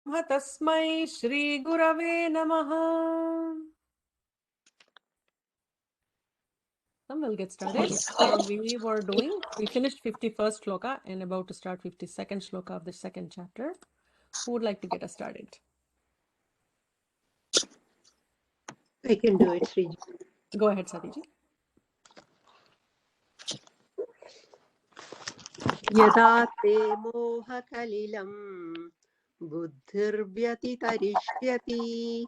Tasmai Shri Gurave Namaha. We'll get started. We finished 51st shloka and about to start 52nd shloka of the second chapter. Who would like to get us started? I can do it, Sriji. Go ahead, Sadiji. Yada te moha kalilam buddhirvyatitarishyati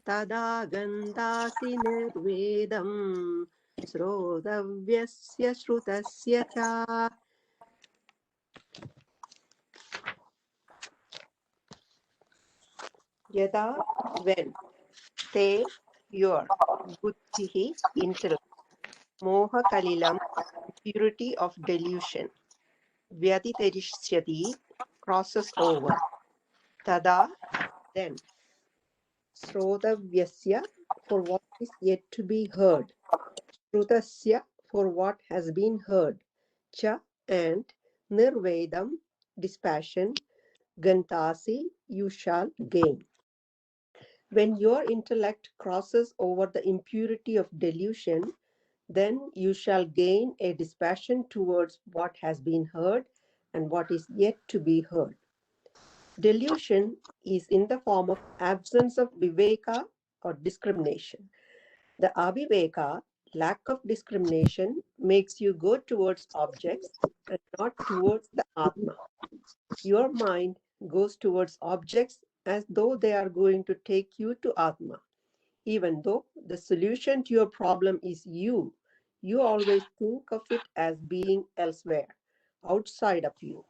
tada gandasi nirvedam srodavyasya shrutasya cha. Yada, when, te, your, buddhihi, intellect, moha kalilam, purity of delusion, vyatitarishyati, crosses over, tada, then, srodavyasya, for what is yet to be heard, shrutasya, for what has been heard, cha, and nirvedam, dispassion, gantasi, you shall gain. When your intellect crosses over the impurity of delusion, then you shall gain a dispassion towards what has been heard and what is yet to be heard. Delusion is in the form of absence of viveka or discrimination. The aviveka, lack of discrimination, makes you go towards objects and not towards the Atma. Your mind goes towards objects as though they are going to take you to Atma. Even though the solution to your problem is you always think of it as being elsewhere, outside of you.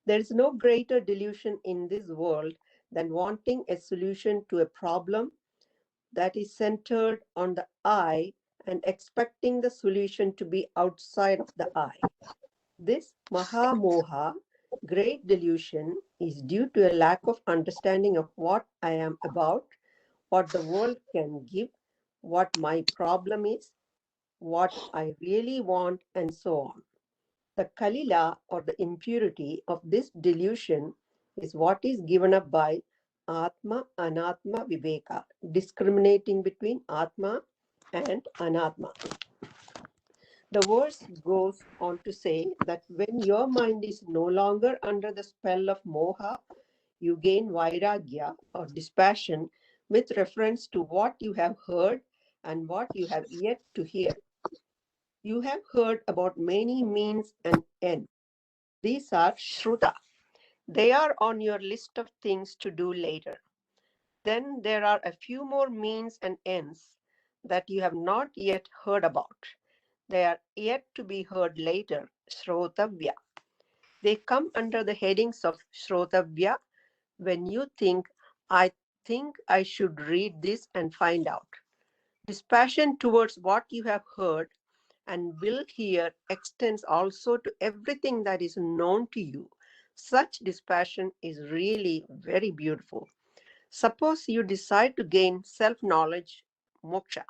There is no greater delusion in this world than wanting a solution to a problem that is centered on the I and expecting the solution to be outside of the I. This Mahamoha, great delusion, is due to a lack of understanding of what I am about, what the world can give, what my problem is, what I really want, and so on. The Kalila, or the impurity of this delusion, is what is given up by Atma Anatma Viveka, discriminating between Atma and Anatma. The verse goes on to say that when your mind is no longer under the spell of moha, you gain vairagya or dispassion with reference to what you have heard and what you have yet to hear. You have heard about many means and ends. These are shruta. They are on your list of things to do later. Then there are a few more means and ends that you have not yet heard about. They are yet to be heard later, shrotavya. They come under the headings of shrotavya when you think I should read this and find out. Dispassion towards what you have heard and will hear extends also to everything that is known to you. Such dispassion is really very beautiful. Suppose you decide to gain self-knowledge, moksha.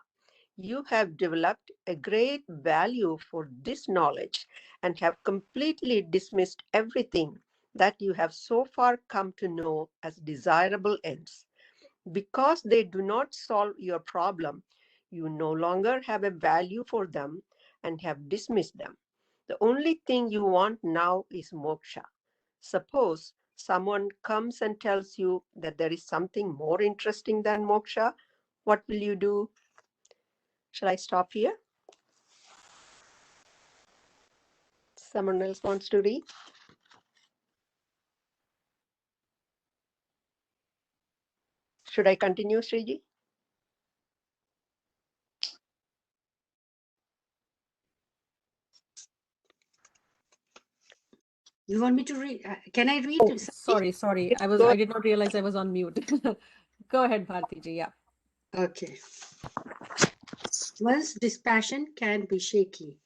You have developed a great value for this knowledge and have completely dismissed everything that you have so far come to know as desirable ends. Because they do not solve your problem, you no longer have a value for them and have dismissed them. The only thing you want now is moksha. Suppose someone comes and tells you that there is something more interesting than moksha, what will you do? Shall I stop here? Someone else wants to read? Should I continue, Sriji? You want me to read? Can I read? Oh, sorry. I did not realize I was on mute. Go ahead, Bhartiji. Yeah. Okay. One's dispassion can be shaky.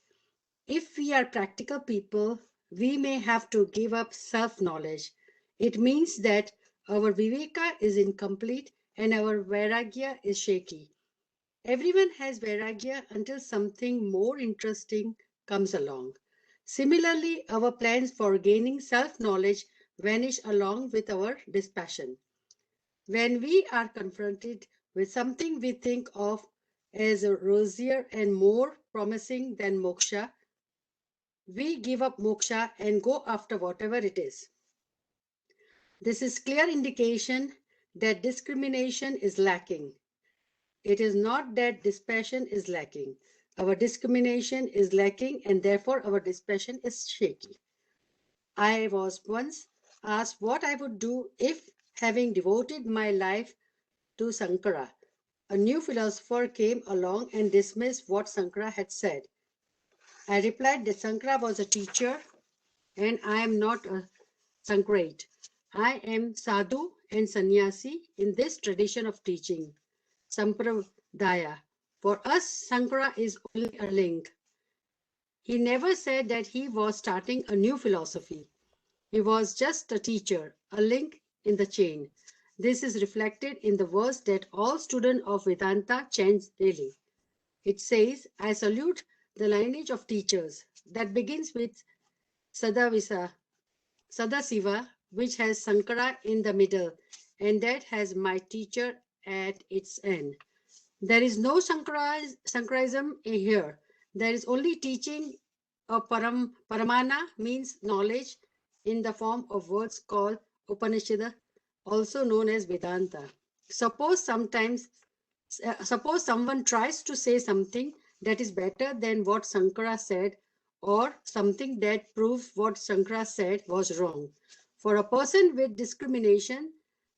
If we are practical people, we may have to give up self-knowledge. It means that our viveka is incomplete and our vairagya is shaky. Everyone has vairagya until something more interesting comes along. Similarly, our plans for gaining self-knowledge vanish along with our dispassion. When we are confronted with something we think of as rosier and more promising than moksha, we give up moksha and go after whatever it is. This is clear indication that discrimination is lacking. It is not that dispassion is lacking. Our discrimination is lacking and therefore our dispassion is shaky. I was once asked what I would do if, having devoted my life to Sankara, a new philosopher came along and dismissed what Sankara had said. I replied that Sankara was a teacher and I am not a Sankarite. I am sadhu and sannyasi in this tradition of teaching, Sampradaya. For us, Sankara is only a link. He never said that he was starting a new philosophy. He was just a teacher, a link in the chain. This is reflected in the verse that all students of Vedanta chant daily. It says, I salute the lineage of teachers that begins with Sadasiva, which has Sankara in the middle, and that has my teacher at its end. There is no Sankarism here. There is only teaching of Paramana means knowledge in the form of words called Upanishad, also known as Vedanta. Suppose someone tries to say something that is better than what Sankara said, or something that proves what Sankara said was wrong. For a person with discrimination,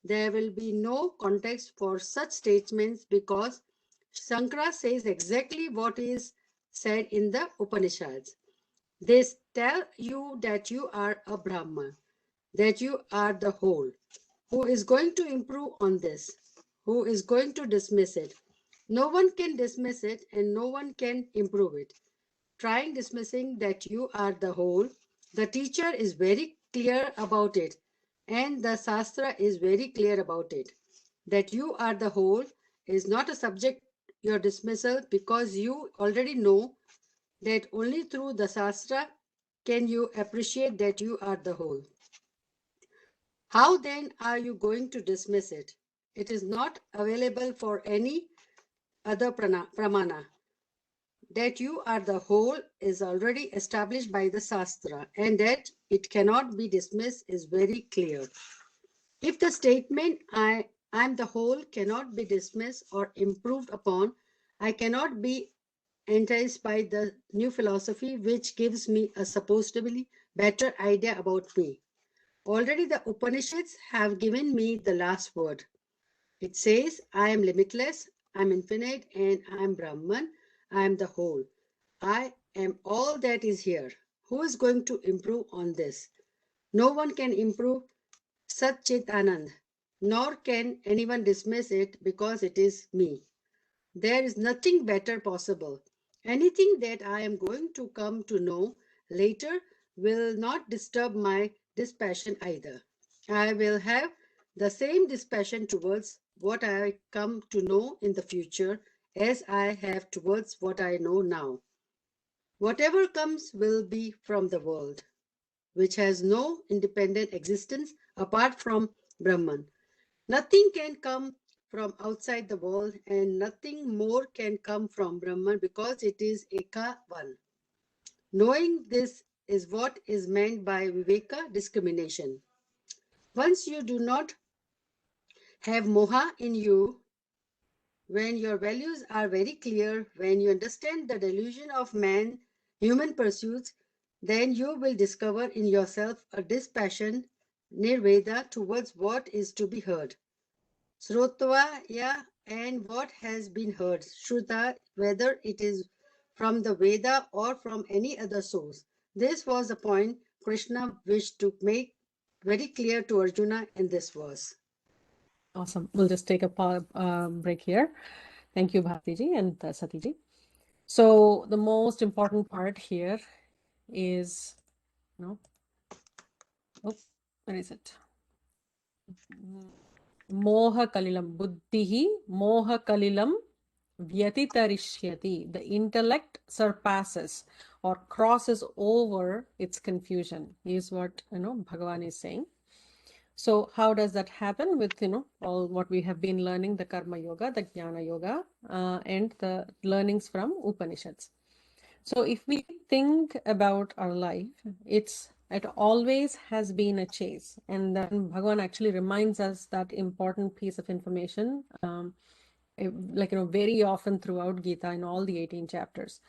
there will be no context for such statements because Shankara says exactly what is said in the Upanishads. They tell you that you are a Brahma, that you are the whole. Who is going to improve on this? Who is going to dismiss it? No one can dismiss it and no one can improve it. Trying dismissing that you are the whole, the teacher is very clear about it and the Shastra is very clear about it. That you are the whole is not a subject your dismissal because you already know that only through the Shastra can you appreciate that you are the whole. How then are you going to dismiss it? It is not available for any other pramana. That you are the whole is already established by the Shastra, and that it cannot be dismissed is very clear. If the statement I am the whole cannot be dismissed or improved upon, I cannot be enticed by the new philosophy which gives me a supposedly better idea about me. Already the Upanishads have given me the last word. It says, I am limitless, I am infinite, and I am Brahman, I am the whole. I am all that is here. Who is going to improve on this? No one can improve Sat Chit Anand, nor can anyone dismiss it because it is me. There is nothing better possible. Anything that I am going to come to know later will not disturb my dispassion either. I will have the same dispassion towards what I come to know in the future as I have towards what I know now. Whatever comes will be from the world, which has no independent existence apart from Brahman. Nothing can come from outside the world and nothing more can come from Brahman because it is Eka One. Knowing this is what is meant by Viveka discrimination. Once you do not have moha in you, when your values are very clear, when you understand the delusion of human pursuits, then you will discover in yourself a dispassion, nirveda, towards what is to be heard. Srotva, and what has been heard, Shruta, whether it is from the Veda or from any other source. This was the point Krishna wished to make very clear to Arjuna in this verse. Awesome. We'll just take a break here. Thank you, Bhartiji and Satiji. So the most important part here is, where is it? Moha Kalilam, Buddhihi Moha Kalilam Vyatitarishyati. The intellect surpasses or crosses over its confusion, is what Bhagavan is saying. So how does that happen with, all what we have been learning, the Karma Yoga, the Jnana Yoga, and the learnings from Upanishads? So if we think about our life, it always has been a chase. And then Bhagavan actually reminds us that important piece of information, very often throughout Gita in all the 18 chapters.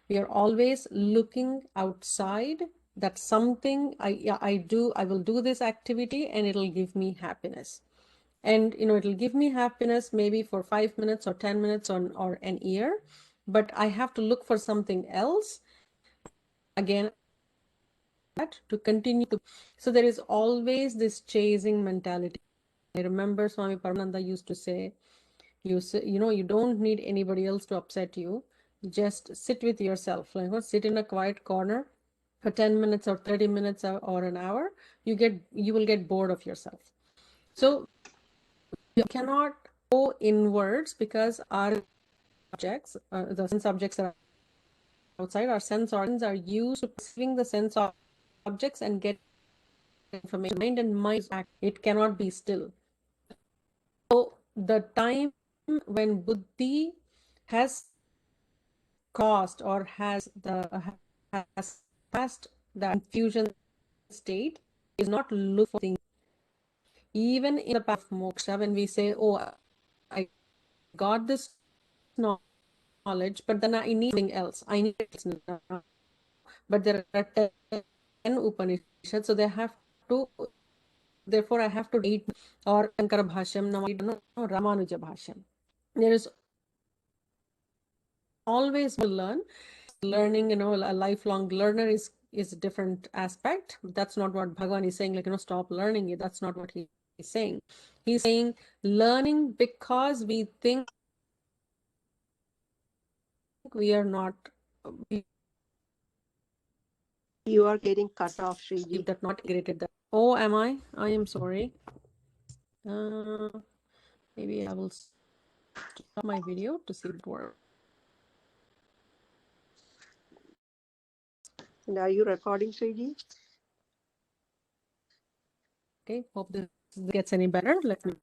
We are always looking outside that something I will do this activity and it'll give me happiness. And it'll give me happiness maybe for 5 minutes or 10 minutes or an year, but I have to look for something else again that to continue to. So there is always this chasing mentality. I remember Swami Paramananda used to say, you don't need anybody else to upset you. Just sit with yourself, sit in a quiet corner for 10 minutes or 30 minutes or an hour. You will get bored of yourself. So you cannot go inwards because our the sense objects are outside. Our sense organs are used to perceiving the sense objects and get information. Mind and mind act. It cannot be still. So the time when buddhi has crossed or has passed the confusion state is not look for things. Even in the path of moksha, when we say, oh, I got this knowledge, but then I need something else. I need this now. But there are 10 Upanishads, so they have to, therefore I have to read or Shankara bhasyam, no, Ramanuja bhasyam. There is always to learn. Learning, a lifelong learner is a different aspect. That's not what Bhagavan is saying, stop learning it. That's not what he's saying. He's saying learning because we think we are not, we You are getting cut off, Shriji. that not integrated that. Oh, am I? I am sorry. Maybe I will stop my video to see if it works. And are you recording, Shriji? Okay, hope this gets any better. Let me.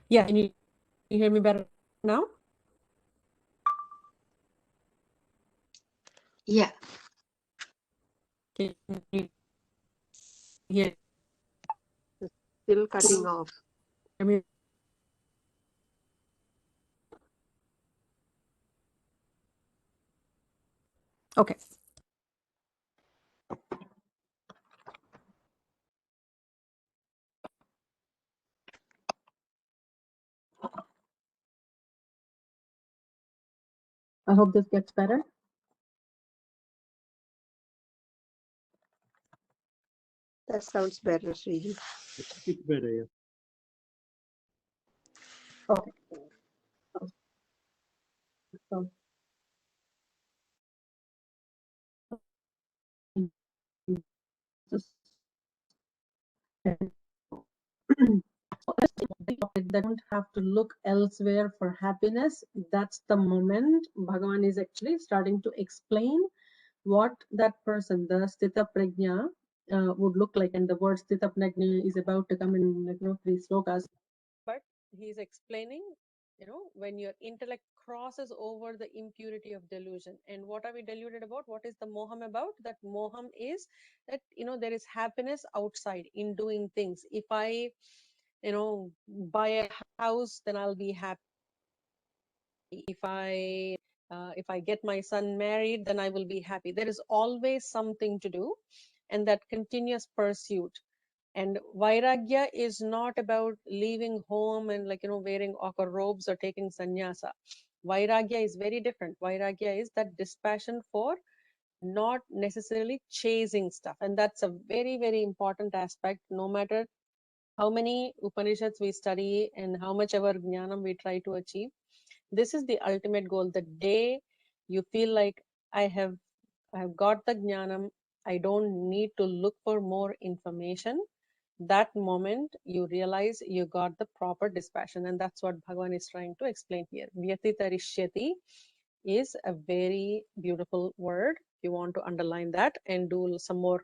Yeah, can you hear me better now? Yeah. Can you hear Still cutting off. me? Okay. I hope this gets better. That sounds better, Shriji. It's better, yeah. Okay. So, they don't have to look elsewhere for happiness. That's the moment Bhagavan is actually starting to explain what that person, the Sthita Prajna, would look like. And the word Sthita Prajna is about to come in 3 slokas. But he's explaining, when your intellect crosses over the impurity of delusion. And what are we deluded about? What is the moham about? That moham is that, there is happiness outside in doing things. If I, buy a house, then I'll be happy. If I get my son married, then I will be happy. There is always something to do, and that continuous pursuit. And vairagya is not about leaving home and wearing ochre robes or taking sannyasa. Vairagya is very different. Vairagya is that dispassion for not necessarily chasing stuff. And that's a very, very important aspect. No matter how many Upanishads we study and how much ever jnanam we try to achieve, this is the ultimate goal. The day you feel like I have got the jnanam, I don't need to look for more information. That moment you realize you got the proper dispassion, and that's what Bhagavan is trying to explain here. Vyatitarishyati is a very beautiful word. You want to underline that and do some more,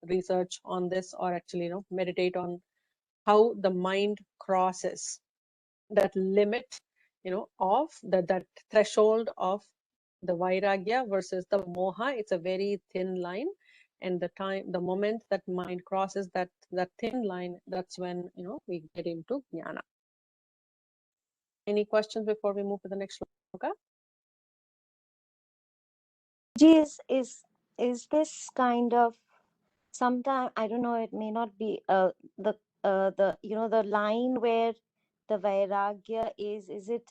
research on this, or actually, meditate on how the mind crosses that limit, of that threshold of the vairagya versus the moha. It's a very thin line, and the moment that mind crosses that thin line, that's when we get into jnana. Any questions before we move to the next shloka? Is this kind of, sometime, I don't know, it may not be the the line where the vairagya is it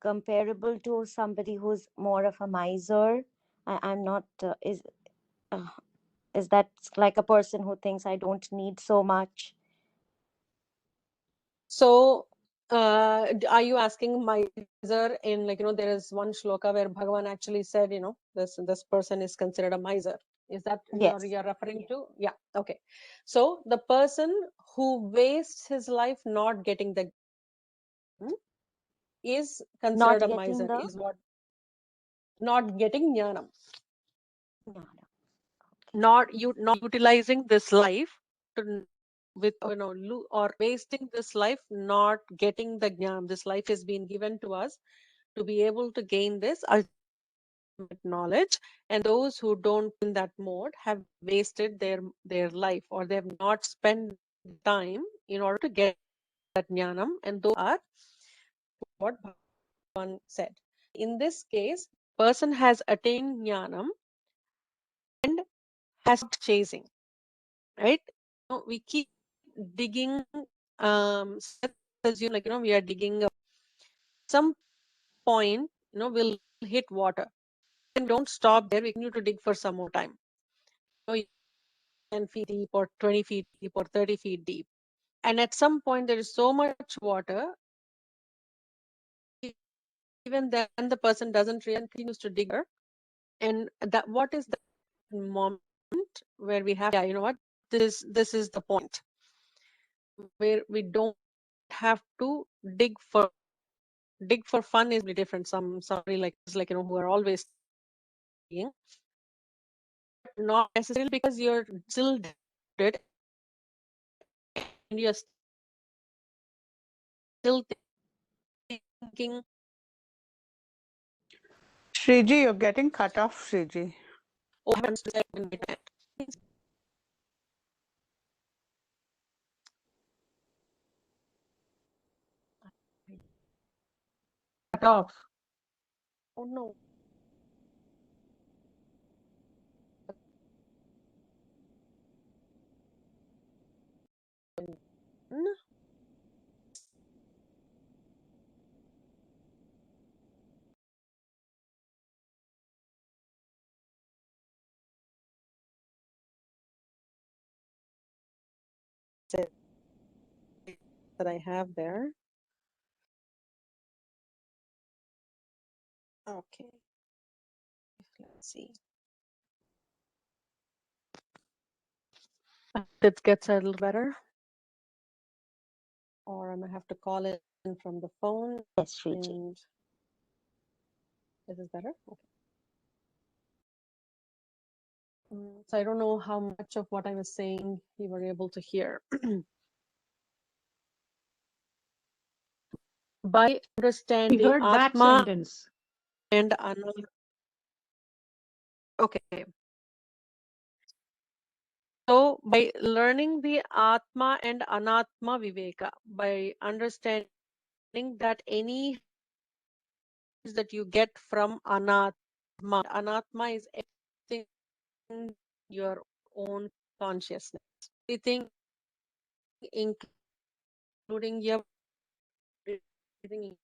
comparable to somebody who's more of a miser? I'm not is that like a person who thinks I don't need so much? So are you asking miser in, like, there is one shloka where Bhagavan actually said, this person is considered a miser. Is that Yes. you're referring to? Yeah. Okay. So the person who wastes his life not getting the is considered Not a getting miser, the is what? Not getting jnanam. jnana. Not utilizing this life to, with or wasting this life not getting the jnana. This life has been given to us to be able to gain this ultimate knowledge, and those who don't in that mode have wasted their life, or they have not spent time in order to get that jnanam, and those are what Bhagavan said. In this case, person has attained jnanam and has stopped chasing, right? We keep digging. Let's assume, like, we are digging some point, we'll hit water, and don't stop there. We continue to dig for some more time. 10 feet deep, or 20 feet deep, or 30 feet deep, and at some point there is so much water, even then the person doesn't really continues to dig her. And that, what is the moment where we have, yeah, you know what, this is the point where we don't have to dig for fun. Is really different. Somebody like who are always digging, not necessarily because you're still dead and you're still thinking. Shriji, you're getting cut off, Shriji. Oh, I haven't said in my tent. Cut off. Oh no. That I have there. Okay. Let's see. It gets a little better, or I might have to call it in from the phone. Yes, Shriji. And this is better. Okay. So I don't know how much of what I was saying you were able to hear. By We understanding heard that Atma sentence. and Anatma. Okay. So by learning the Atma and Anatma Viveka, by understanding that any that you get from Anatma, Anatma is everything, your own consciousness, everything, including your everything,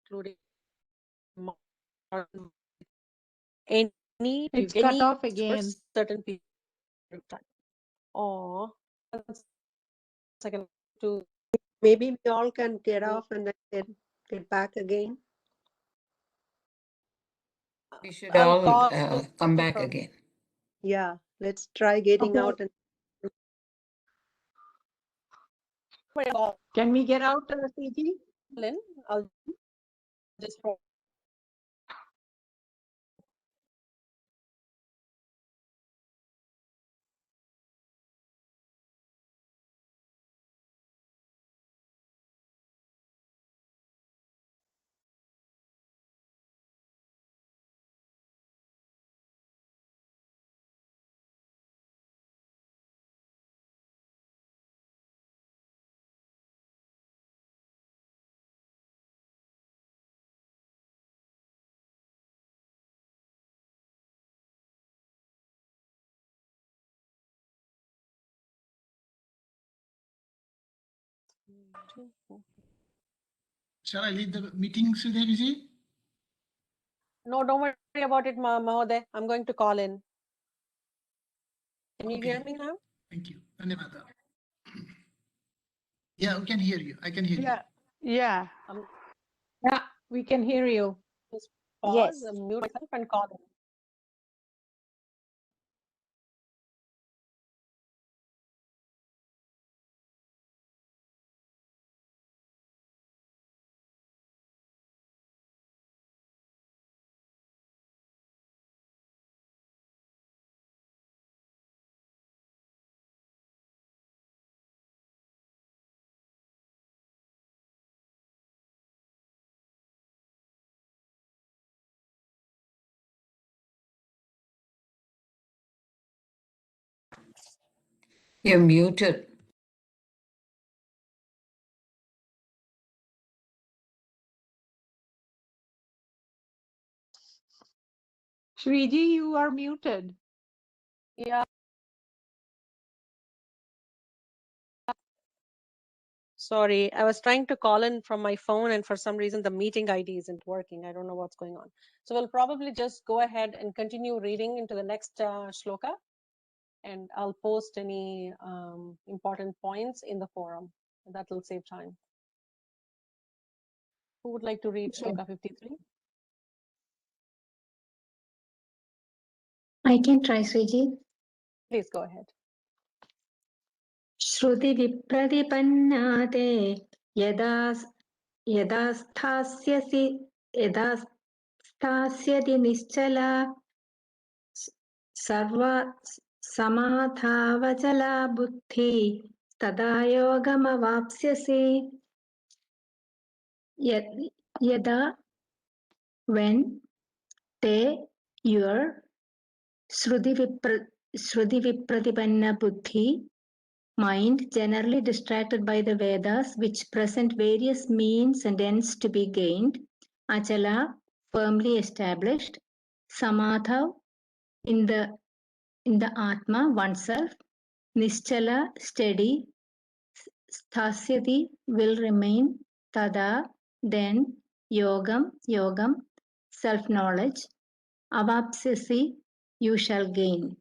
including It's cut off for again. certain period of time. Or 1 second to Maybe we all can get off and then get back again. We should I'll all call come back from again. Yeah, let's try getting Okay. out and Can we get out, CG? in. I'll just Shall I leave the meeting, Sridevi? No, don't worry about it, Mahoday. I'm going to call in. Can you hear me now? Thank you. Dhanyavada. Yeah, we can hear you. I can hear you. Yeah. Yeah. Yeah, we can hear you. Just pause, Yes. mute myself and call in. You're muted. Shriji, you are muted. Yeah. Sorry, I was trying to call in from my phone and for some reason the meeting ID isn't working. I don't know what's going on. So we'll probably just go ahead and continue reading into the next shloka, and I'll post any important points in the forum. That will save time. Who would like to read shloka 53? I can try, Sriji. Please go ahead. Shruti vipradipanna te yada yada sthasyasi yada sthasyati nischala sarva samathavachala buddhi tada yogamavapsyasi. Yada, when te, your Shruti vipratipanna buddhi, mind generally distracted by the Vedas, which present various means and ends to be gained, achala, firmly established, samatha, in the Atma, oneself, nischala, steady, sthasyati, will remain, tada, then, yogam, self-knowledge, avapsyasi, you shall gain.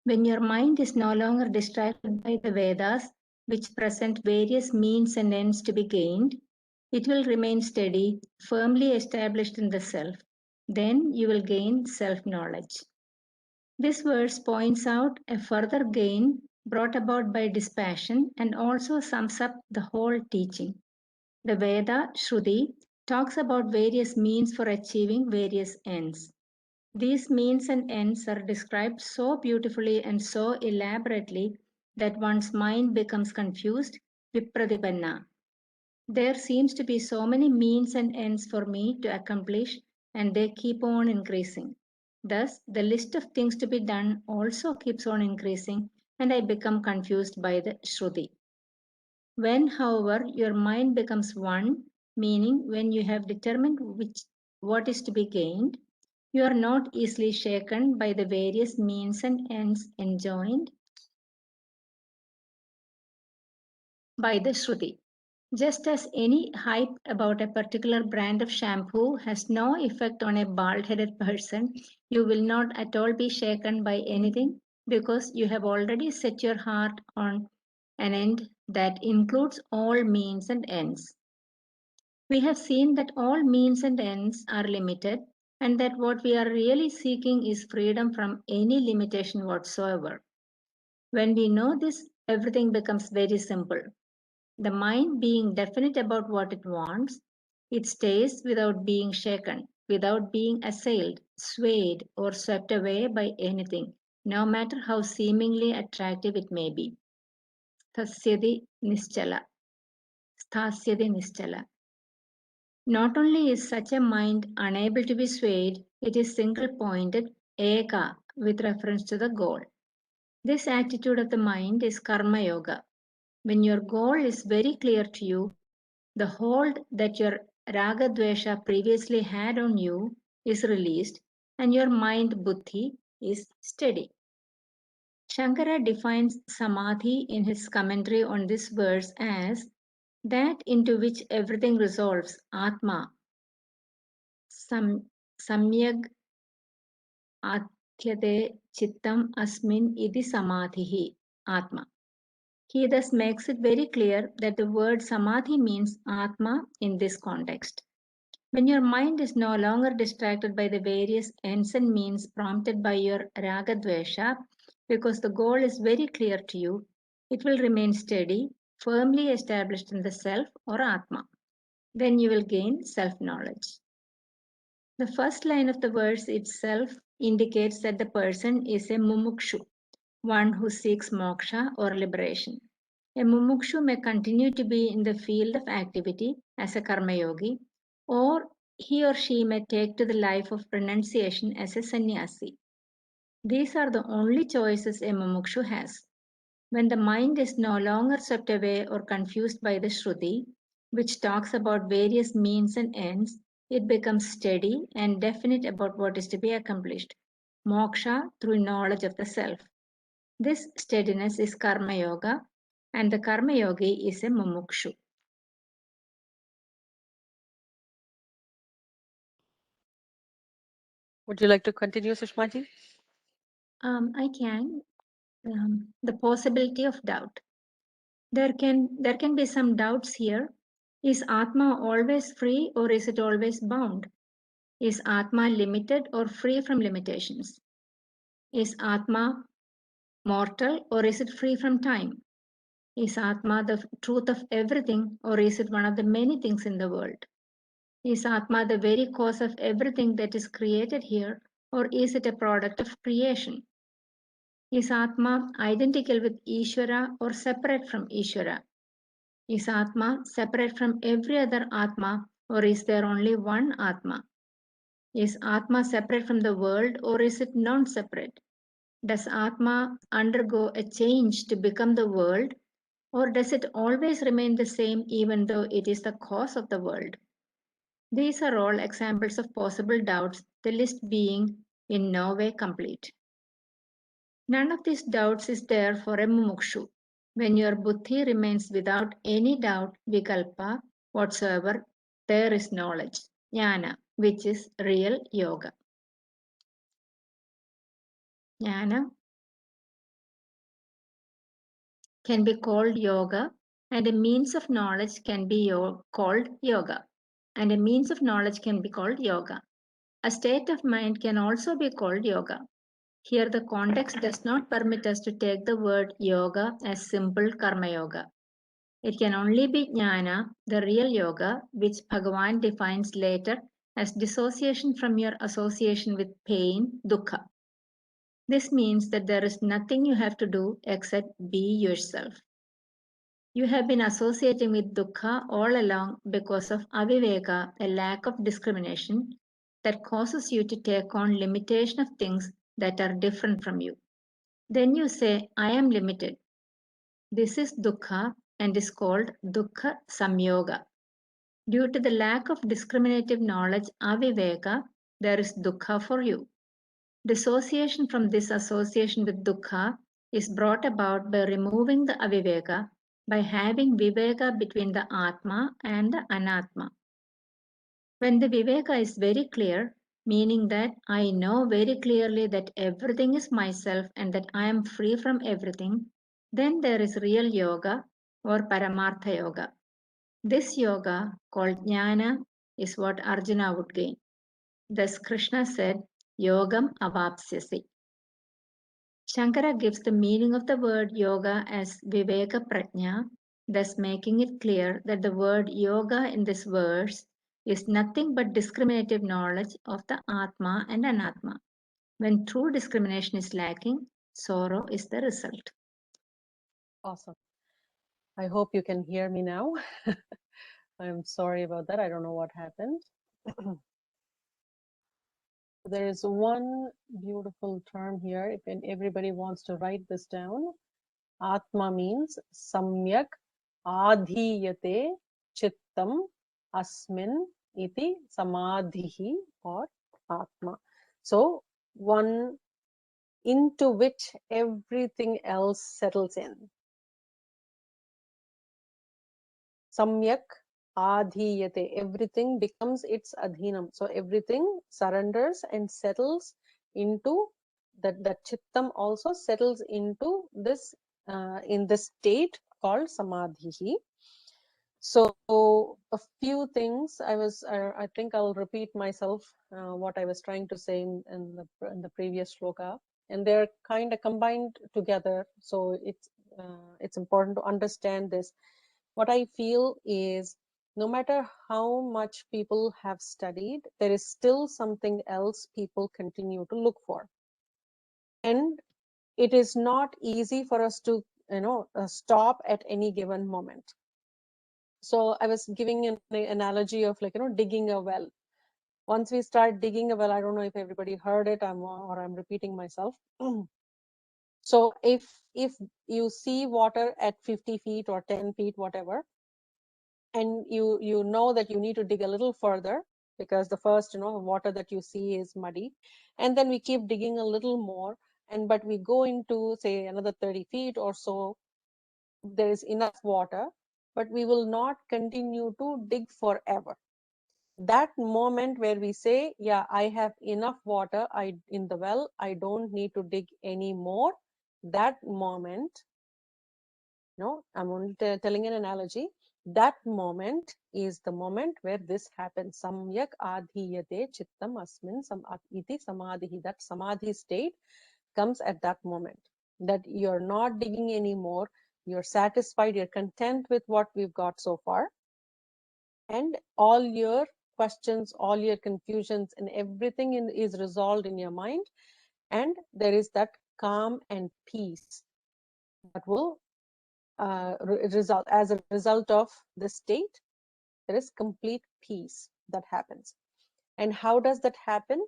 When your mind is no longer distracted by the Vedas, which present various means and ends to be gained, it will remain steady, firmly established in the self. Then you will gain self-knowledge. This verse points out a further gain brought about by dispassion and also sums up the whole teaching. The Veda, Shruti, talks about various means for achieving various ends. These means and ends are described so beautifully and so elaborately that one's mind becomes confused, vipradipanna. There seems to be so many means and ends for me to accomplish, and they keep on increasing. Thus, the list of things to be done also keeps on increasing, and I become confused by the Shruti. When, however, your mind becomes one, meaning when you have determined what is to be gained, you are not easily shaken by the various means and ends enjoined by the Shruti. Just as any hype about a particular brand of shampoo has no effect on a bald-headed person, you will not at all be shaken by anything because you have already set your heart on an end that includes all means and ends. We have seen that all means and ends are limited and that what we are really seeking is freedom from any limitation whatsoever. When we know this, everything becomes very simple. The mind being definite about what it wants, it stays without being shaken, without being assailed, swayed, or swept away by anything, no matter how seemingly attractive it may be. Sthasyati nischala. Sthasyati nischala. Not only is such a mind unable to be swayed, it is single-pointed, eka, with reference to the goal. This attitude of the mind is karma yoga. When your goal is very clear to you, the hold that your raga dvesha previously had on you is released and your mind buddhi is steady. Shankara defines samadhi in his commentary on this verse as that into which everything resolves, Atma, samyag athyate chittam asmin iti samadhihi, Atma. He thus makes it very clear that the word samadhi means Atma in this context. When your mind is no longer distracted by the various ends and means prompted by your ragadvesha, because the goal is very clear to you, it will remain steady, firmly established in the self or Atma. Then you will gain self-knowledge. The first line of the verse itself indicates that the person is a mumukshu, one who seeks moksha or liberation. A mumukshu may continue to be in the field of activity as a karma yogi, or he or she may take to the life of renunciation as a sannyasi. These are the only choices a mumukshu has. When the mind is no longer swept away or confused by the Shruti, which talks about various means and ends, it becomes steady and definite about what is to be accomplished. Moksha through knowledge of the self. This steadiness is Karma Yoga, and the Karma Yogi is a Mumukshu. Would you like to continue, Sushmaji? I can. The possibility of doubt. There can be some doubts here. Is Atma always free or is it always bound? Is Atma limited or free from limitations? Is Atma mortal or is it free from time? Is Atma the truth of everything or is it one of the many things in the world? Is Atma the very cause of everything that is created here or is it a product of creation? Is Atma identical with Ishvara or separate from Ishvara? Is Atma separate from every other Atma or is there only one Atma? Is Atma separate from the world or is it non-separate? Does Atma undergo a change to become the world or does it always remain the same even though it is the cause of the world? These are all examples of possible doubts, the list being in no way complete. None of these doubts is there for a mumukshu. When your buddhi remains without any doubt, vikalpa, whatsoever, there is knowledge, jnana, which is real yoga. Jnana can be called yoga, and a means of knowledge can be called yoga. And a means of knowledge can be called yoga. A state of mind can also be called yoga. Here the context does not permit us to take the word yoga as simple karma yoga. It can only be jnana, the real yoga, which Bhagavan defines later as dissociation from your association with pain, dukkha. This means that there is nothing you have to do except be yourself. You have been associating with dukkha all along because of aviveka, a lack of discrimination that causes you to take on limitation of things that are different from you. Then you say, I am limited. This is dukkha and is called dukkha samyoga. Due to the lack of discriminative knowledge, aviveka, there is dukkha for you. Dissociation from this association with dukkha is brought about by removing the aviveka, by having viveka between the atma and the anatma. When the viveka is very clear, meaning that I know very clearly that everything is myself and that I am free from everything, then there is real yoga or paramartha yoga. This yoga, called jnana, is what Arjuna would gain. Thus Krishna said, Yogam avapsyasi. Shankara gives the meaning of the word yoga as Viveka Prajna, thus making it clear that the word yoga in this verse is nothing but discriminative knowledge of the Atma and Anatma. When true discrimination is lacking, sorrow is the result. Awesome. I hope you can hear me now. I'm sorry about that. I don't know what happened. There is one beautiful term here. If everybody wants to write this down, Atma means samyak adhiyate chittam asmin iti samadhihi or Atma. So one into which everything else settles in. Samyak adhiyate. Everything becomes its adhinam. So everything surrenders and settles into that chittam also settles into this in this state called samadhi. So a few things I think I'll repeat myself what I was trying to say in the previous shloka, and they're kind of combined together. So it's important to understand this. What I feel is no matter how much people have studied, there is still something else people continue to look for, and it is not easy for us to stop at any given moment. So I was giving an analogy of digging a well. Once we start digging a well, I don't know if everybody heard it, or I'm repeating myself. So if you see water at 50 feet or 10 feet, whatever, and you know that you need to dig a little further because the first water that you see is muddy, and then we keep digging a little more, but we go into say another 30 feet or so, there is enough water, but we will not continue to dig forever. That moment where we say, yeah, I have enough water in the well, I don't need to dig any more, that moment, I'm only telling an analogy, that moment is the moment where this happens. Samyak adhiyate chittam asmin iti samadhi. That samadhi state comes at that moment, that you're not digging anymore, you're satisfied, you're content with what we've got so far, and all your questions, all your confusions, and everything is resolved in your mind, and there is that calm and peace that will result as a result of the state. There is complete peace that happens. And how does that happen?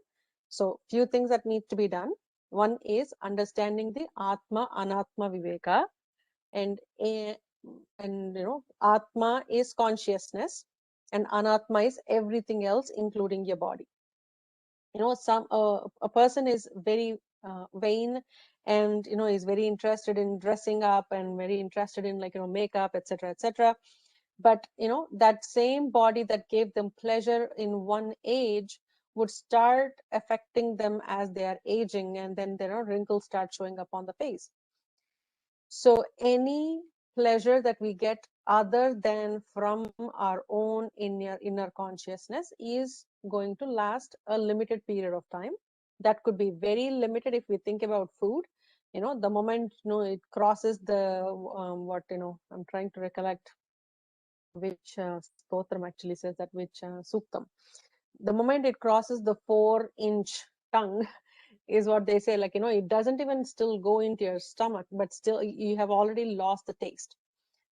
So few things that need to be done. One is understanding the atma anatma viveka, and atma is consciousness and anatma is everything else including your body. A person is very vain, and is very interested in dressing up and very interested in makeup, etc., etc. But that same body that gave them pleasure in one age would start affecting them as they are aging, and then wrinkles start showing up on the face. So any pleasure that we get other than from our own inner consciousness is going to last a limited period of time. That could be very limited if we think about food. The moment it crosses the what I'm trying to recollect which stotram actually says that, which suktam. The moment it crosses the 4-inch tongue is what they say, it doesn't even still go into your stomach, but still you have already lost the taste.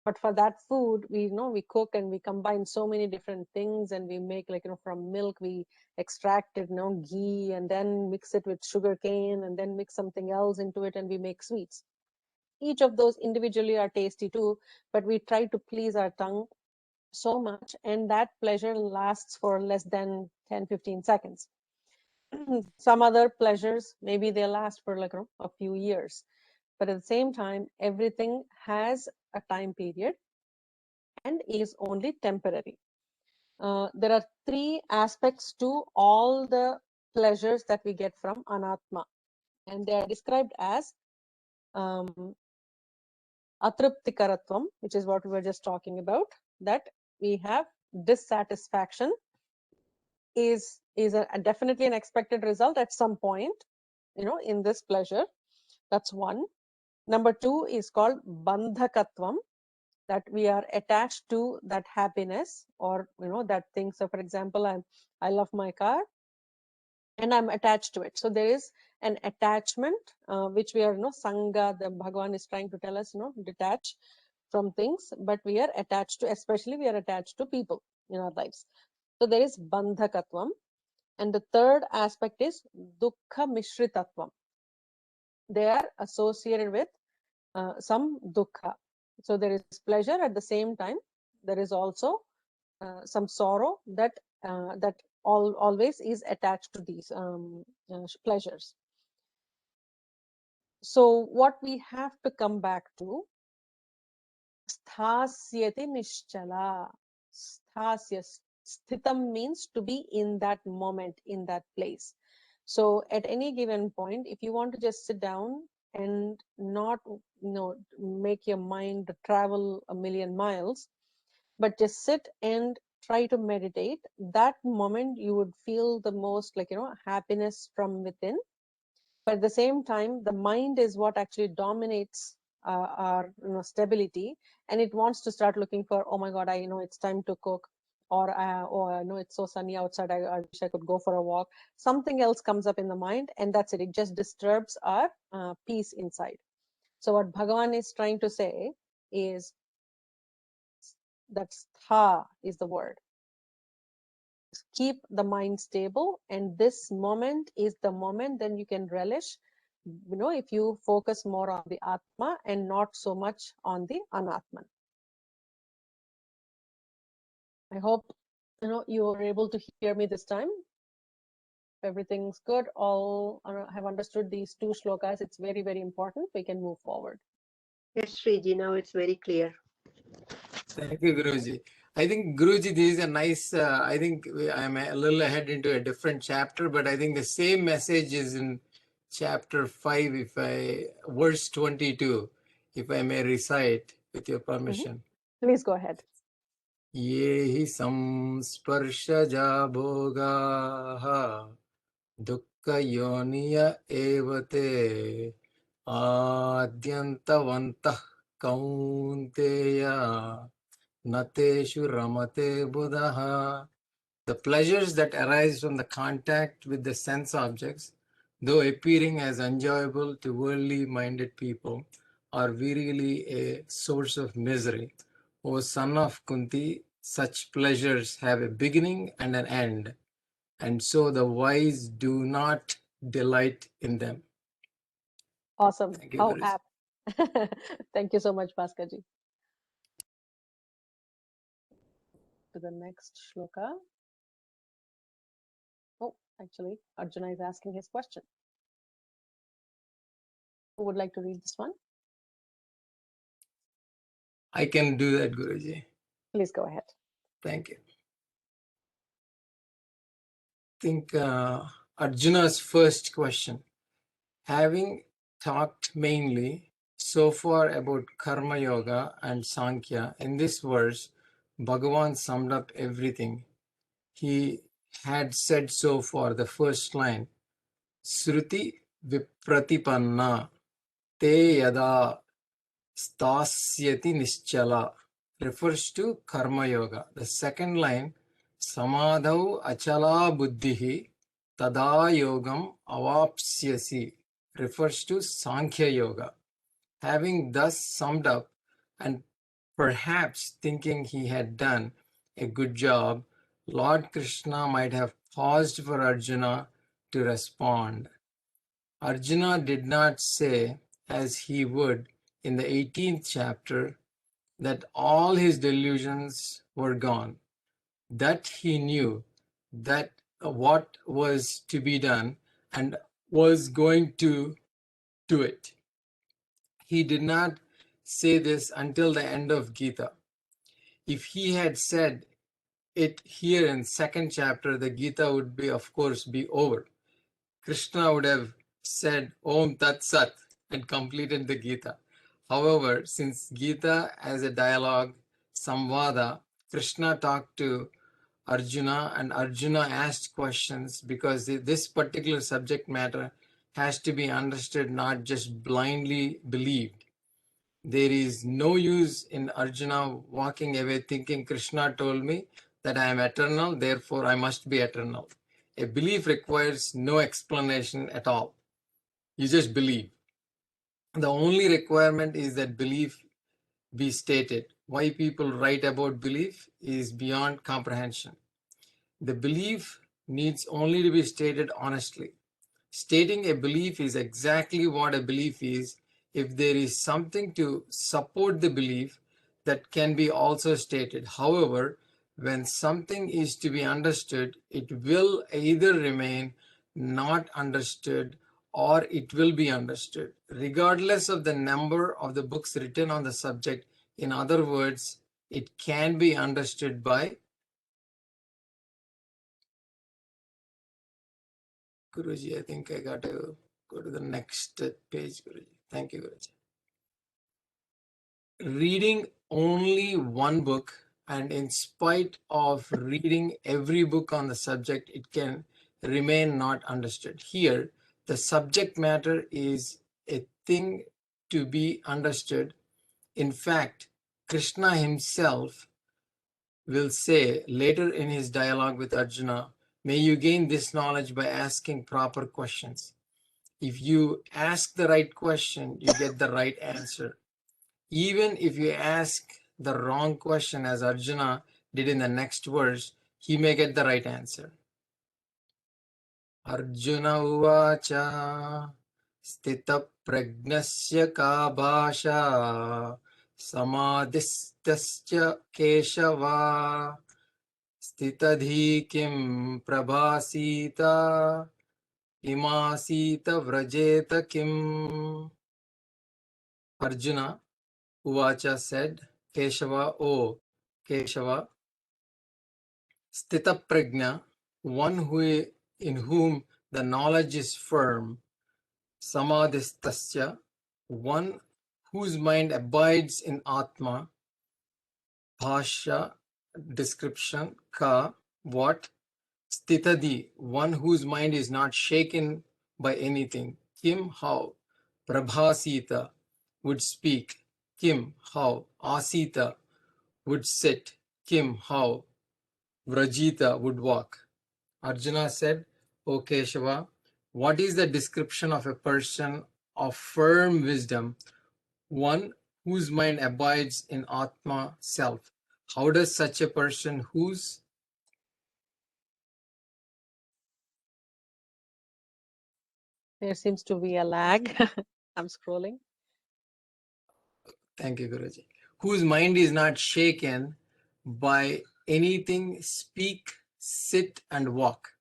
But for that food, we cook and we combine so many different things, and we make from milk we extract it, ghee, and then mix it with sugar cane, and then mix something else into it, and we make sweets. Each of those individually are tasty too, but we try to please our tongue so much, and that pleasure lasts for less than 10-15 seconds. Some other pleasures, maybe they last for a few years, but at the same time everything has a time period and is only temporary. There are 3 aspects to all the pleasures that we get from anatma, and they are described as atriptikaratvam, which is what we were just talking about, that we have dissatisfaction is definitely an expected result at some point in this pleasure. That's one. Number 2 is called bandhakatvam, that we are attached to that happiness or that thing. So for example, I love my car and I'm attached to it, so there is an attachment which we are sangha, the Bhagavan is trying to tell us detach from things, but we are attached to, especially we are attached to people in our lives. So there is bandhakatvam. And the third aspect is dukkha mishritatvam. They are associated with some dukkha. So there is pleasure at the same time. There is also some sorrow that always is attached to these pleasures. So what we have to come back to Sthasyati nischala. Sthasya. Sthitam means to be in that moment, in that place. So at any given point, if you want to just sit down and not, make your mind travel a million miles, but just sit and try to meditate, that moment you would feel the most happiness from within. But at the same time, the mind is what actually dominates our stability, and it wants to start looking for, oh my god, I it's time to cook, or no, it's so sunny outside, I wish I could go for a walk. Something else comes up in the mind, and that's it. It just disturbs our peace inside. So what Bhagavan is trying to say is that stha is the word. Keep the mind stable, and this moment is the moment. Then you can relish, if you focus more on the Atma and not so much on the Anatman. I hope you are able to hear me this time. Everything's good. All have understood these two shlokas. It's very, very important. We can move forward. Yes, Sriji, now it's very clear. Thank you, Guruji. I think, Guruji, this is a nice, I think I'm a little ahead into a different chapter, but I think the same message is in chapter 5, verse 22, if I may recite with your permission. Please go ahead. Yehi samsparshaja bhogaha dukkha yoniya evate adyantavantah kaunteya nateshu ramate buddha. The pleasures that arise from the contact with the sense objects, though appearing as enjoyable to worldly minded people, are really a source of misery. O son of Kunti, such pleasures have a beginning and an end, and so the wise do not delight in them. Awesome. Thank you, How Guruji. apt. Thank you so much, Bhaskarji. To the next shloka. Oh, actually, Arjuna is asking his question. Who would like to read this one? I can do that, Guruji. Please go ahead. Thank you. I think Arjuna's first question. Having talked mainly so far about Karma Yoga and Sankhya, in this verse, Bhagavan summed up everything he had said so far. The first line, Sruti Vipratipanna Te Yada Stasyati Nischala, refers to Karma Yoga. The second line, Samadhau Achala Buddhihi Tada Yogam Avapsyasi, refers to Sankhya Yoga. Having thus summed up and perhaps thinking he had done a good job, Lord Krishna might have paused for Arjuna to respond. Arjuna did not say, as he would in the 18th chapter, that all his delusions were gone, that he knew that what was to be done and was going to do it. He did not say this until the end of Gita. If he had said it here in second chapter, the Gita would be, of course, be over. Krishna would have said Om Tat Sat and completed the Gita. However, since Gita as a dialogue, Samvada, Krishna talked to Arjuna and Arjuna asked questions because this particular subject matter has to be understood, not just blindly believed. There is no use in Arjuna walking away thinking Krishna told me that I am eternal, therefore I must be eternal. A belief requires no explanation at all. You just believe. The only requirement is that belief be stated. Why people write about belief is beyond comprehension. The belief needs only to be stated honestly. Stating a belief is exactly what a belief is. If there is something to support the belief, that can be also stated. However, when something is to be understood, it will either remain not understood or it will be understood. Regardless of the number of the books written on the subject, In other words, it can be understood by Guruji. I think I got to go to the next page, Guruji. Thank you, Guruji. Reading only one book, and in spite of reading every book on the subject, it can remain not understood. Here, the subject matter is a thing to be understood. In fact, Krishna himself will say later in his dialogue with Arjuna, may you gain this knowledge by asking proper questions. If you ask the right question, you get the right answer. Even if you ask the wrong question, as Arjuna did in the next verse, he may get the right answer. Arjuna uvacha stita pragnasya ka bhasha samadhistasya keshava stitadhi kim prabhasita imasita vrajeta kim. Arjuna Uvacha said, Keshava, O Keshava, Stita Prajna, one in whom the knowledge is firm, Samadhistasya, one whose mind abides in Atma, Bhasha, description, Ka, what, Stitadi, one whose mind is not shaken by anything, Kim, how, Prabhasita, would speak, Kim, how, Asita, would sit, Kim, how, Vrajita, would walk. Arjuna said, O Keshava, what is the description of a person of firm wisdom, one whose mind abides in Atma self? How does such a person whose... There seems to be a lag. I'm scrolling. Thank you, Guruji. Whose mind is not shaken by anything, speak, sit, and walk.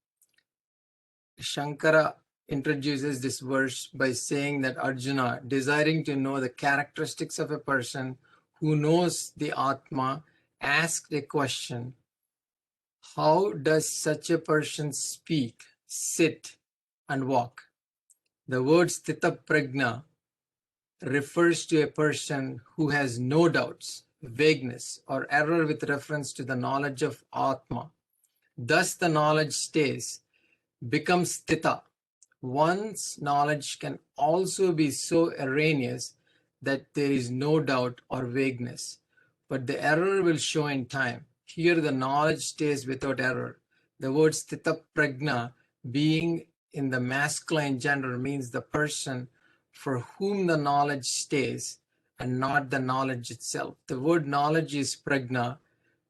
Shankara introduces this verse by saying that Arjuna, desiring to know the characteristics of a person who knows the Atma, asked a question: how does such a person speak, sit, and walk? The word Sthita Prajna refers to a person who has no doubts, vagueness, or error with reference to the knowledge of Atma. Thus the knowledge stays, becomes Sthita. One's knowledge can also be so erroneous that there is no doubt or vagueness, but the error will show in time. Here the knowledge stays without error. The word Sthita Prajna, being in the masculine gender, means the person for whom the knowledge stays and not the knowledge itself. The word knowledge is Prajna,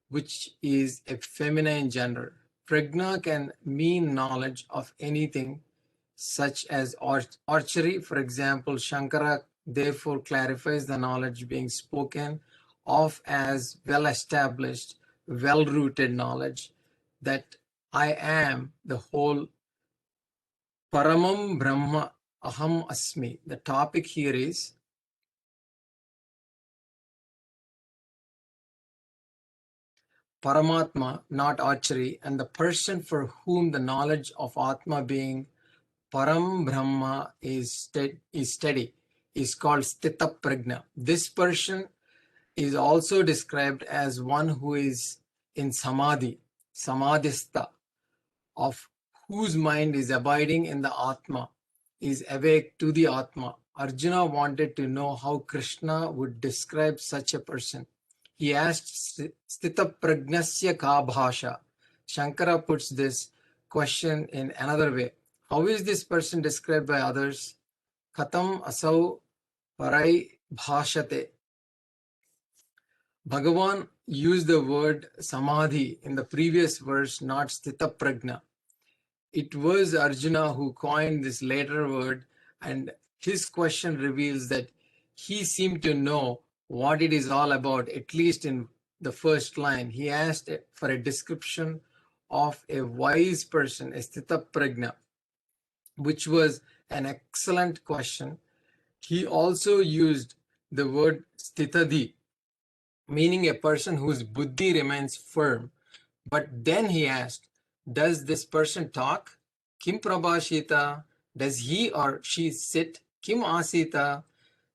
which is a feminine gender. Prajna can mean knowledge of anything, such as archery. For example, Shankara therefore clarifies the knowledge being spoken of as well-established, well-rooted knowledge that I am the whole Paramam Brahma Aham Asmi. The topic here is Paramatma, not archery, and the person for whom the knowledge of Atma being Param Brahma is steady, is called Sthita Prajna. This person is also described as one who is in Samadhi, Samadhistha, of whose mind is abiding in the Atma, is awake to the Atma. Arjuna wanted to know how Krishna would describe such a person. He asked, Sthita Pragnasya ka bhasha. Shankara puts this question in another way. How is this person described by others? Katam asau parai bhashate. Bhagavan used the word samadhi in the previous verse, not sthita prajna. It was Arjuna who coined this later word, and his question reveals that he seemed to know what it is all about, at least in the first line. He asked for a description of a wise person, a sthita prajna, which was an excellent question. He also used the word stitadi, meaning a person whose buddhi remains firm. But then he asked, does this person talk? Kim prabhashita? Does he or she sit? Kim asita?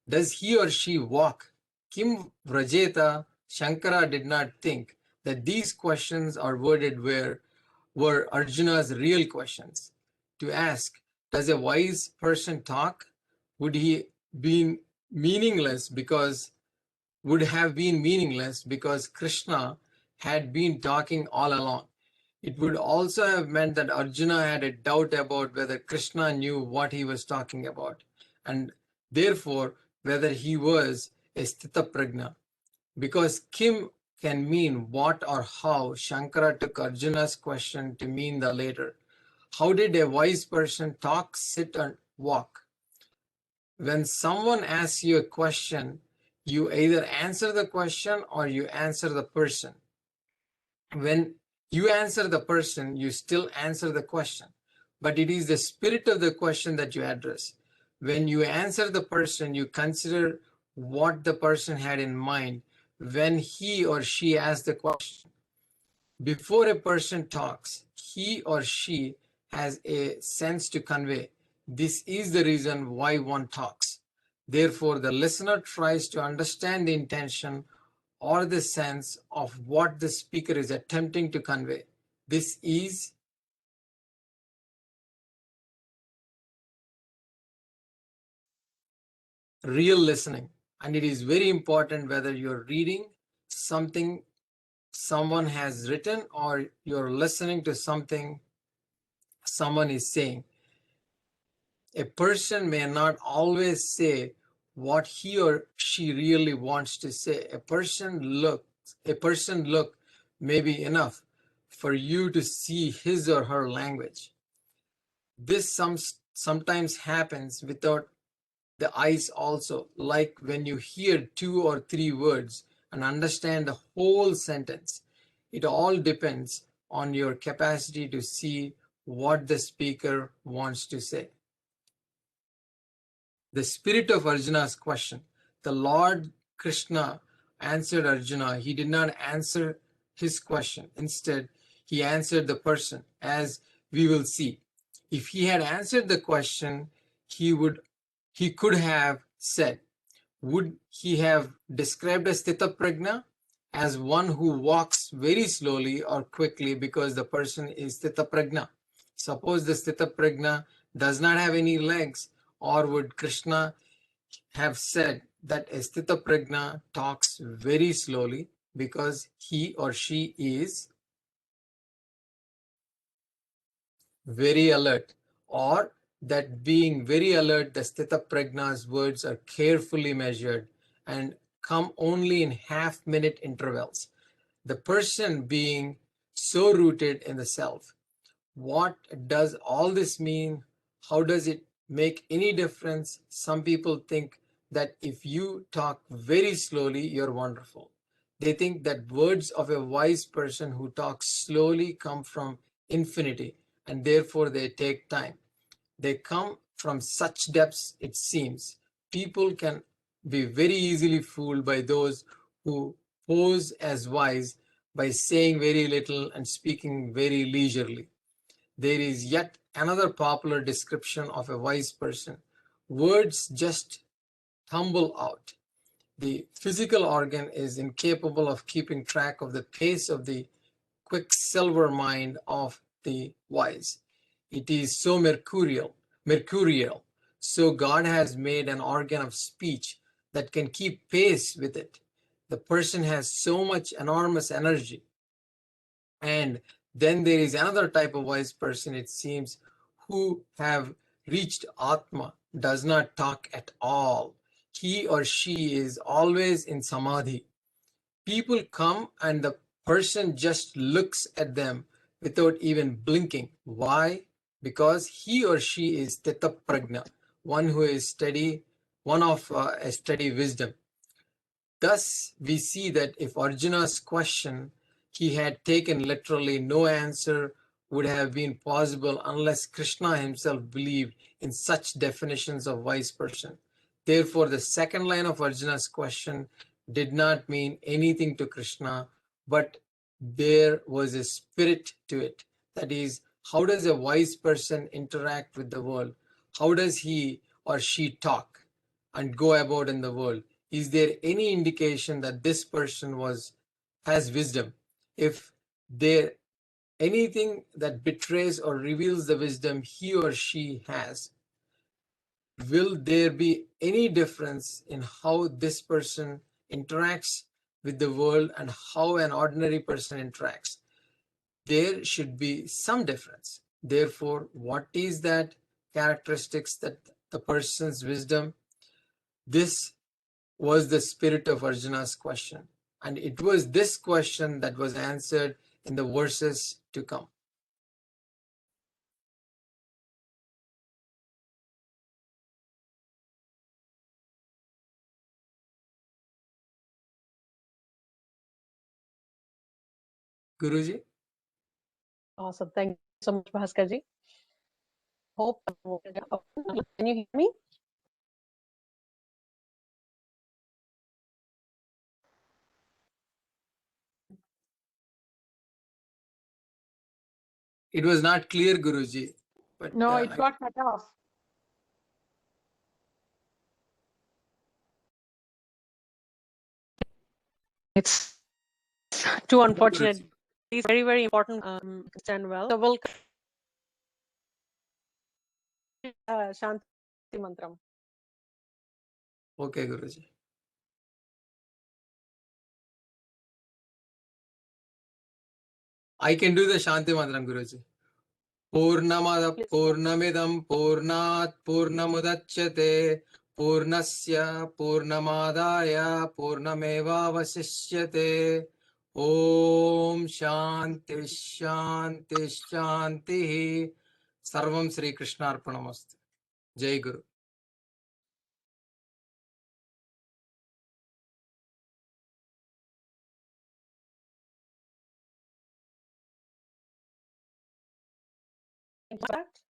Does he or she walk? Kim vrajeta? Shankara did not think that these questions are worded were Arjuna's real questions. To ask, does a wise person talk? Would he been meaningless because would have been meaningless because Krishna had been talking all along. It would also have meant that Arjuna had a doubt about whether Krishna knew what he was talking about, and therefore whether he was a Sthita Prajna. Because Kim can mean what or how, Shankara took Arjuna's question to mean the later. How did a wise person talk, sit, and walk? When someone asks you a question, you either answer the question or you answer the person. When you answer the person, you still answer the question, but it is the spirit of the question that you address. When you answer the person, you consider what the person had in mind when he or she asked the question. Before a person talks, he or she has a sense to convey. This is the reason why one talks. Therefore, the listener tries to understand the intention or the sense of what the speaker is attempting to convey. This is real listening, and it is very important whether you're reading something someone has written or you're listening to something someone is saying. A person may not always say what he or she really wants to say. A person look may be enough for you to see his or her language. This sometimes happens without the eyes also, like when you hear 2 or 3 words and understand the whole sentence. It all depends on your capacity to see what the speaker wants to say. The spirit of Arjuna's question. The Lord Krishna answered Arjuna. He did not answer his question. Instead, he answered the person, as we will see. If he had answered the question, he could have said, would he have described a Sthita Prajna as one who walks very slowly or quickly because the person is Sthita Prajna? Suppose the Sthita Prajna does not have any legs, or would Krishna have said that a Sthita Prajna talks very slowly because he or she is very alert, or that being very alert, the Sthita Prajna's words are carefully measured and come only in half-minute intervals? The person being so rooted in the self. What does all this mean? How does it make any difference? Some people think that if you talk very slowly, you're wonderful. They think that words of a wise person who talks slowly come from infinity, and therefore they take time. They come from such depths, it seems. People can be very easily fooled by those who pose as wise by saying very little and speaking very leisurely. There is yet another popular description of a wise person. Words just tumble out. The physical organ is incapable of keeping track of the pace of the quicksilver mind of the wise. It is so mercurial. So God has made an organ of speech that can keep pace with it. The person has so much enormous energy. And then there is another type of wise person, it seems, who have reached Atma, does not talk at all. He or she is always in Samadhi. People come and the person just looks at them without even blinking. Why? Because he or she is Sthita Prajna, one who is steady, one of a steady wisdom. Thus, we see that if Arjuna's question he had taken literally, no answer would have been possible unless Krishna himself believed in such definitions of wise person. Therefore, the second line of Arjuna's question did not mean anything to Krishna, but there was a spirit to it. That is, how does a wise person interact with the world? How does he or she talk and go about in the world? Is there any indication that this person has wisdom? If there anything that betrays or reveals the wisdom he or she has, will there be any difference in how this person interacts with the world and how an ordinary person interacts? There should be some difference. Therefore, what is that characteristics that the person's wisdom? This was the spirit of Arjuna's question. And it was this question that was answered in the verses to come. Guruji? Awesome. Thank you so much, Bhaskar ji. Hope. Can you hear me? It was not clear, Guruji. But No, it got cut off. It's too unfortunate. It's very, very important. Understand well. So we'll Shanti Mantram. Okay, Guruji. I can do the Shanti Mantram, Guruji. Purnamada Purnamidam Purnat Purnamudachyate Purnasya Purnamadaya Purnameva Vasishyate. Om Shanti Shanti Shanti. Sarvam Sri Krishna Arpanamastu. Jai Guru. That